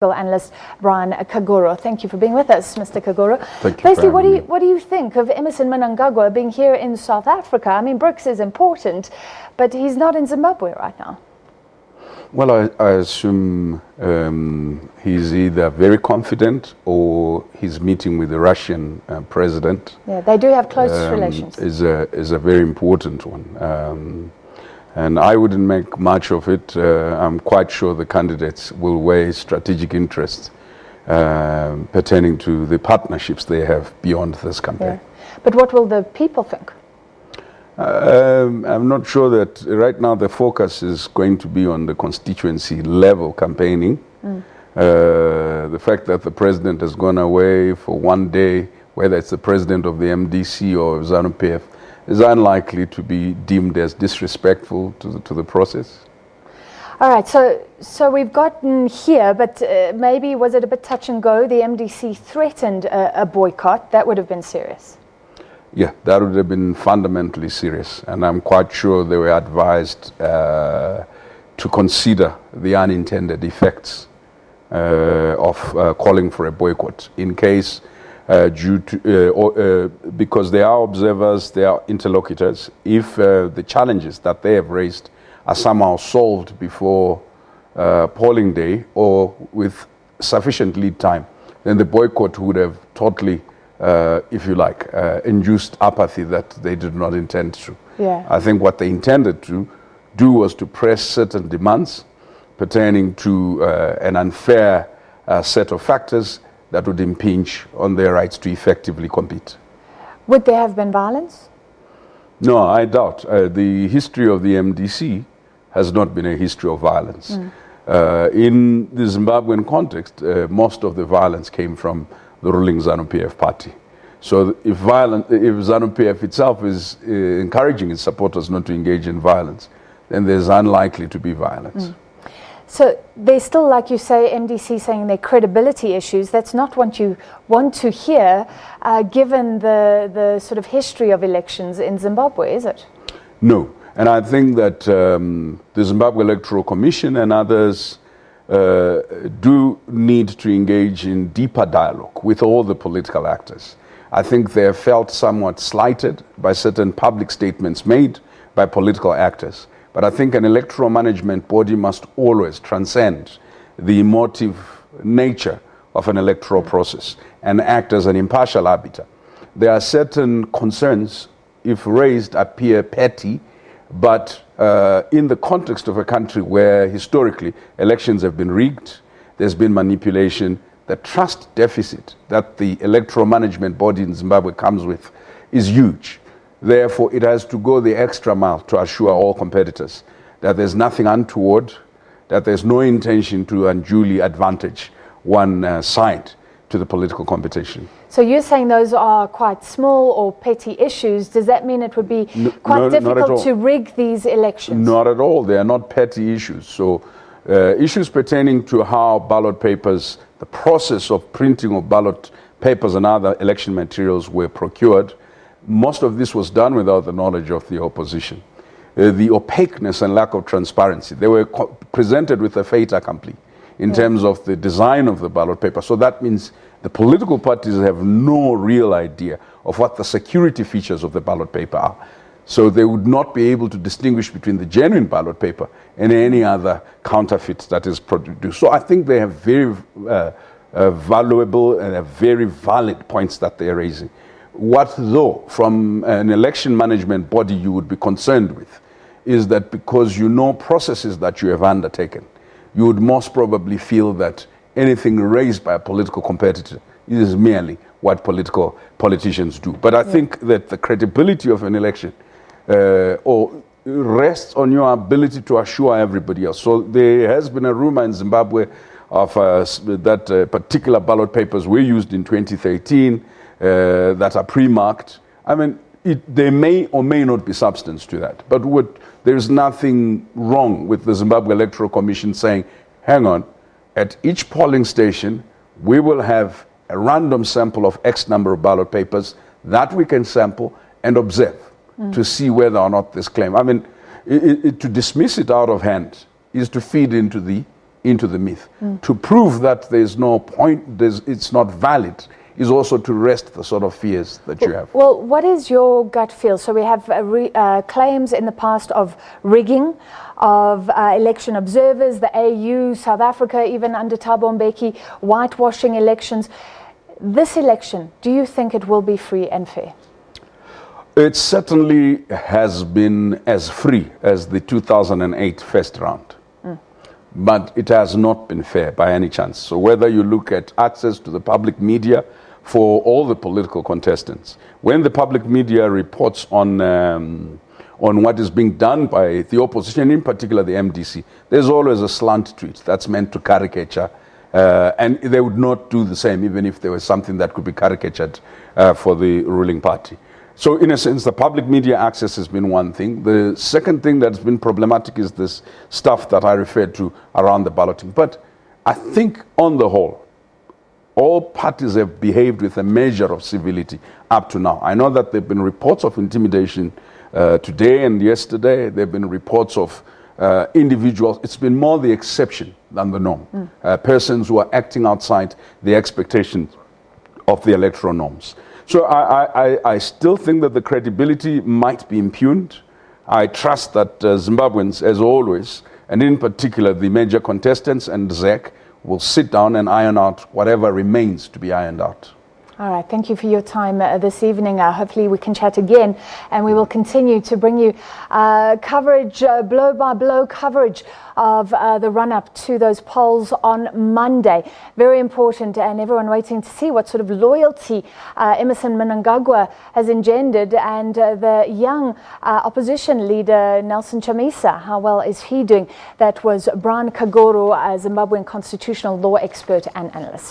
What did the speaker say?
Analyst Bryan Kagoro. Thank you for being with us, Mr. Kagoro. Thank you. Firstly, what do you think of Emmerson Mnangagwa being here in South Africa? I mean, BRICS is important, but he's not in Zimbabwe right now. Well, I assume he's either very confident or he's meeting with the Russian president. Yeah, they do have close relations. Is a very important one. And I wouldn't make much of it. I'm quite sure the candidates will weigh strategic interests pertaining to the partnerships they have beyond this campaign. Yeah. But what will the people think? I'm not sure that right now the focus is going to be on the constituency level campaigning. The fact that the president has gone away for one day, whether it's the president of the MDC or ZANU-PF, is unlikely to be deemed as disrespectful to the process. All right, so we've gotten here, but maybe was it a bit touch and go? The MDC threatened a boycott. That would have been serious. Yeah, that would have been fundamentally serious, and I'm quite sure they were advised to consider the unintended effects of calling for a boycott in case because they are observers, they are interlocutors. If the challenges that they have raised are somehow solved before polling day or with sufficient lead time, then the boycott would have totally, if you like, induced apathy that they did not intend to. Yeah. I think what they intended to do was to press certain demands pertaining to an unfair set of factors that would impinge on their rights to effectively compete. Would there have been violence? No, I doubt. The history of the MDC has not been a history of violence. In the Zimbabwean context, most of the violence came from the ruling ZANU-PF party. So if ZANU-PF itself is encouraging its supporters not to engage in violence, then there's unlikely to be violence. So there's still, like you say, MDC saying their credibility issues. That's not what you want to hear, given the sort of history of elections in Zimbabwe, is it? No. And I think that the Zimbabwe Electoral Commission and others do need to engage in deeper dialogue with all the political actors. I think they have felt somewhat slighted by certain public statements made by political actors. But I think an electoral management body must always transcend the emotive nature of an electoral process and act as an impartial arbiter. There are certain concerns, if raised, appear petty, but in the context of a country where historically elections have been rigged, there's been manipulation, the trust deficit that the electoral management body in Zimbabwe comes with is huge. Therefore, it has to go the extra mile to assure all competitors that there's nothing untoward, that there's no intention to unduly advantage one side to the political competition. So you're saying those are quite small or petty issues. Does that mean it would be quite difficult to rig these elections? Not at all. They are not petty issues. So issues pertaining to how ballot papers, the process of printing of ballot papers and other election materials were procured, most of this was done without the knowledge of the opposition. The opaqueness and lack of transparency, they were presented with a fait accompli in terms of the design of the ballot paper. So that means the political parties have no real idea of what the security features of the ballot paper are. So they would not be able to distinguish between the genuine ballot paper and any other counterfeit that is produced. So I think they have very valuable and very valid points that they are raising. What, though, from an election management body you would be concerned with is that because you know processes that you have undertaken, you would most probably feel that anything raised by a political competitor is merely what politicians do. But I think that the credibility of an election rests on your ability to assure everybody else. So there has been a rumor in Zimbabwe of that particular ballot papers were used in 2013, that are pre-marked. I mean, there may or may not be substance to that. But there's nothing wrong with the Zimbabwe Electoral Commission saying, hang on, at each polling station, we will have a random sample of X number of ballot papers that we can sample and observe to see whether or not this claim. I mean, to dismiss it out of hand is to feed into the into the myth. To prove that there's no point, it's not valid, is also to rest the sort of fears that you have. Well, what is your gut feel? So we have claims in the past of rigging, of election observers, the AU, South Africa, even under Thabo Mbeki, whitewashing elections. This election, do you think it will be free and fair? It certainly has been as free as the 2008 first round. But it has not been fair by any chance. So whether you look at access to the public media for all the political contestants, when the public media reports on what is being done by the opposition, in particular the MDC, there's always a slant tweet that's meant to caricature, and they would not do the same even if there was something that could be caricatured for the ruling party. So in a sense, the public media access has been one thing. The second thing that's been problematic is this stuff that I referred to around the balloting. But I think on the whole, all parties have behaved with a measure of civility up to now. I know that there have been reports of intimidation today and yesterday. There have been reports of individuals. It's been more the exception than the norm. Persons who are acting outside the expectations of the electoral norms. So I still think that the credibility might be impugned. I trust that Zimbabweans, as always, and in particular the major contestants and ZEC, will sit down and iron out whatever remains to be ironed out. All right, thank you for your time this evening. Hopefully we can chat again, and we will continue to bring you coverage, blow-by-blow coverage of the run-up to those polls on Monday. Very important, and everyone waiting to see what sort of loyalty Emmerson Mnangagwa has engendered, and the young opposition leader, Nelson Chamisa, how well is he doing? That was Bryan Kagoro, a Zimbabwean constitutional law expert and analyst.